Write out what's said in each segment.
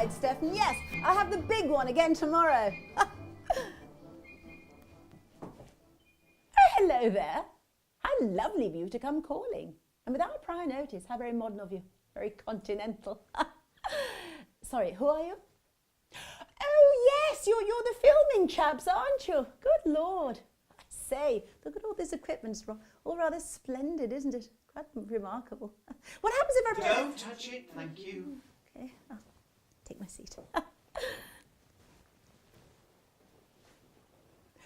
right, Stephen. Yes, I'll have the big one again tomorrow. Oh, hello there. How lovely of you to come calling. And without prior notice, how very modern of you. Very continental. Sorry, who are you? Oh, yes, you're the filming chaps, aren't you? Good Lord. I say, look at all this equipment. It's all rather splendid, isn't it? Quite remarkable. What happens if I... Don't touch it, thank you. Okay, I'll take my seat.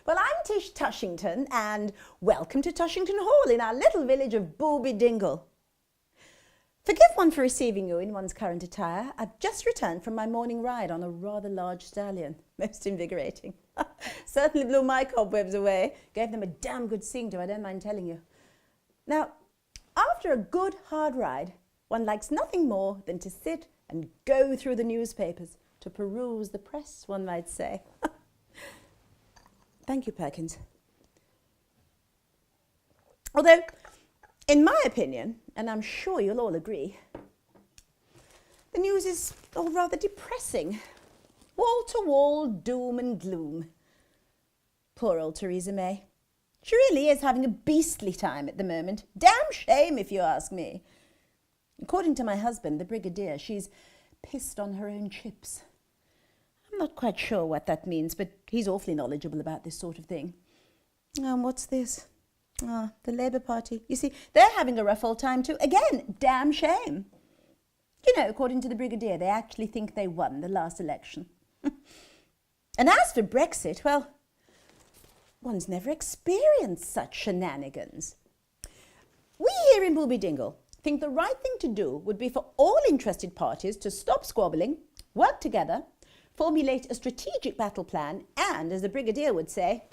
Well, I'm Tish Tushington, and welcome to Tushington Hall in our little village of Booby Dingle. Forgive one for receiving you in one's current attire. I've just returned from my morning ride on a rather large stallion. Most invigorating. Certainly blew my cobwebs away. Gave them a damn good sing to, I don't mind telling you. Now, after a good hard ride, one likes nothing more than to sit and go through the newspapers, to peruse the press, one might say. Thank you, Perkins. Although, in my opinion, and I'm sure you'll all agree, the news is all rather depressing. Wall-to-wall doom and gloom. Poor old Theresa May. She really is having a beastly time at the moment. Damn shame, if you ask me. According to my husband, the Brigadier, she's pissed on her own chips. I'm not quite sure what that means, but he's awfully knowledgeable about this sort of thing. What's this? The Labour Party. You see, they're having a rough old time too. Again, damn shame. You know, according to the Brigadier, they actually think they won the last election. And as for Brexit, well, one's never experienced such shenanigans. We here in Booby Dingle think the right thing to do would be for all interested parties to stop squabbling, work together, formulate a strategic battle plan, and, as the Brigadier would say,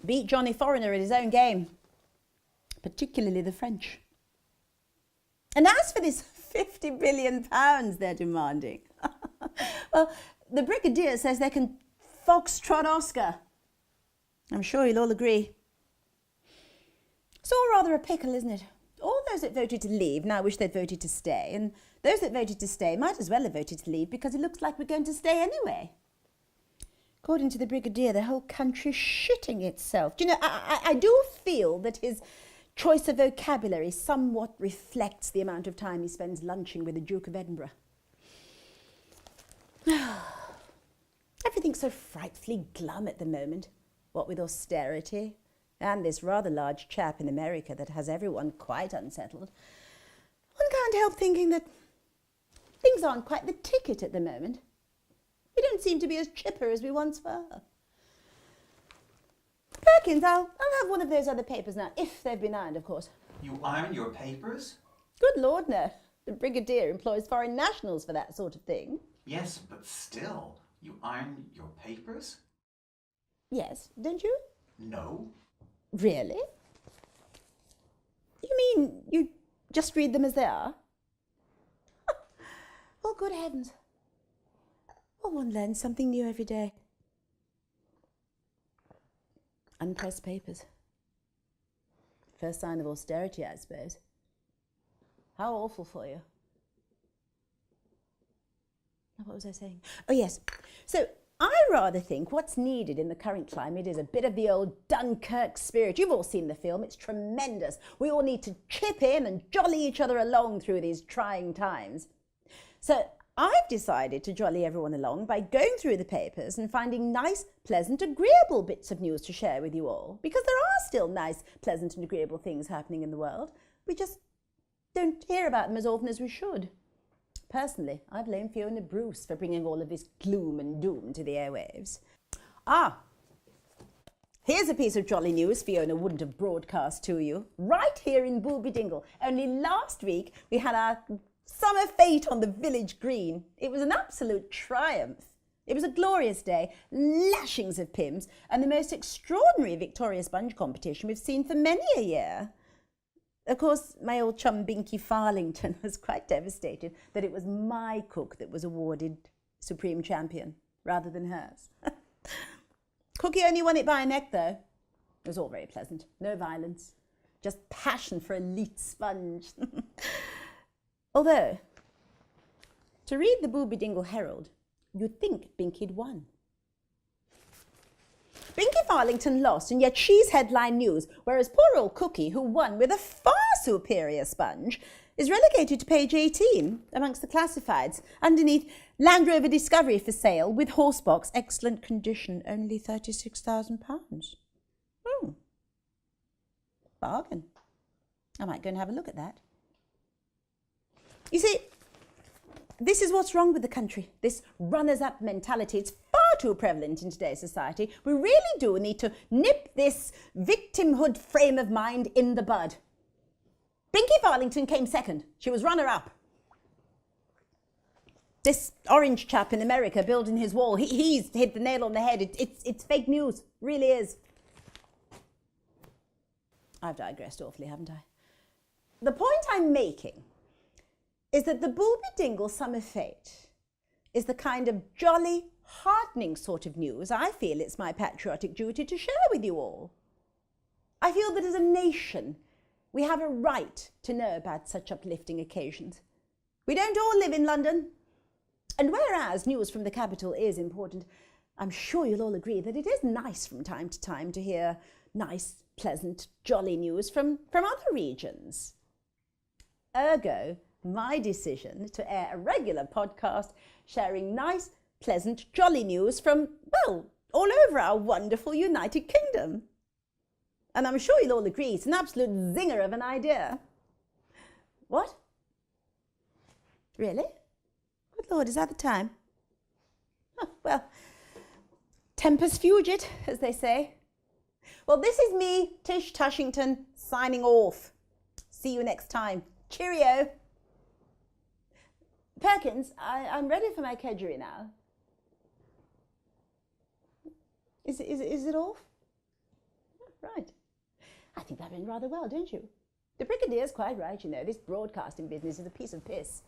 beat Johnny Foreigner at his own game, particularly the French. And as for this £50 billion they're demanding, well, the Brigadier says they can foxtrot Oscar. I'm sure you'll all agree. It's all rather a pickle, isn't it? All those that voted to leave now wish they'd voted to stay, and those that voted to stay might as well have voted to leave because it looks like we're going to stay anyway. According to the Brigadier, the whole country's shitting itself. Do you know, I do feel that his choice of vocabulary somewhat reflects the amount of time he spends lunching with the Duke of Edinburgh. Everything's so frightfully glum at the moment, what with austerity and this rather large chap in America that has everyone quite unsettled. One can't help thinking that things aren't quite the ticket at the moment. We don't seem to be as chipper as we once were. Perkins, I'll have one of those other papers now, if they've been ironed, of course. You iron your papers? Good Lord, no. The Brigadier employs foreign nationals for that sort of thing. Yes, but still, you iron your papers? Yes, don't you? No. Really? You mean you just read them as they are? Well, good heavens. Well, one learns something new every day. Unpressed papers. First sign of austerity, I suppose. How awful for you. What was I saying? Oh, yes. So, I rather think what's needed in the current climate is a bit of the old Dunkirk spirit. You've all seen the film. It's tremendous. We all need to chip in and jolly each other along through these trying times. So I've decided to jolly everyone along by going through the papers and finding nice, pleasant, agreeable bits of news to share with you all. Because there are still nice, pleasant and agreeable things happening in the world. We just don't hear about them as often as we should. Personally, I blame Fiona Bruce for bringing all of this gloom and doom to the airwaves. Here's a piece of jolly news Fiona wouldn't have broadcast to you. Right here in Booby Dingle. Only last week we had our summer fete on the village green. It was an absolute triumph. It was a glorious day, lashings of pims, and the most extraordinary Victoria Sponge competition we've seen for many a year. Of course, my old chum Binky Farlington was quite devastated that it was my cook that was awarded Supreme Champion rather than hers. Cookie only won it by a neck, though. It was all very pleasant. No violence. Just passion for elite sponge. Although, to read the Booby Dingle Herald, you'd think Binky'd won. Binky Farlington lost, and yet she's headline news, whereas poor old Cookie, who won with a far superior sponge, is relegated to page 18 amongst the classifieds, underneath Land Rover Discovery for sale with horsebox, excellent condition, only £36,000. Oh, bargain. I might go and have a look at that. You see, this is what's wrong with the country, this runners-up mentality. It's far too prevalent in today's society. We really do need to nip this victimhood frame of mind in the bud. Binky Farlington came second. She was runner-up. This orange chap in America building his wall, he's hit the nail on the head. It's fake news, really is. I've digressed awfully, haven't I? The point I'm making is that the Booby Dingle Summer Fete is the kind of jolly, heartening sort of news I feel it's my patriotic duty to share with you all. I feel that as a nation, we have a right to know about such uplifting occasions. We don't all live in London. And whereas news from the capital is important, I'm sure you'll all agree that it is nice from time to time to hear nice, pleasant, jolly news from other regions. Ergo, my decision to air a regular podcast sharing nice, pleasant, jolly news from, well, all over our wonderful United Kingdom. And I'm sure you'll all agree it's an absolute zinger of an idea. What? Really? Good Lord, is that the time? Oh, well, tempus fugit, as they say. Well, this is me, Tish Tushington, signing off. See you next time. Cheerio. Perkins, I'm ready for my kedgeree now. Is it off? Right. I think that went rather well, don't you? The Brigadier's quite right, you know. This broadcasting business is a piece of piss.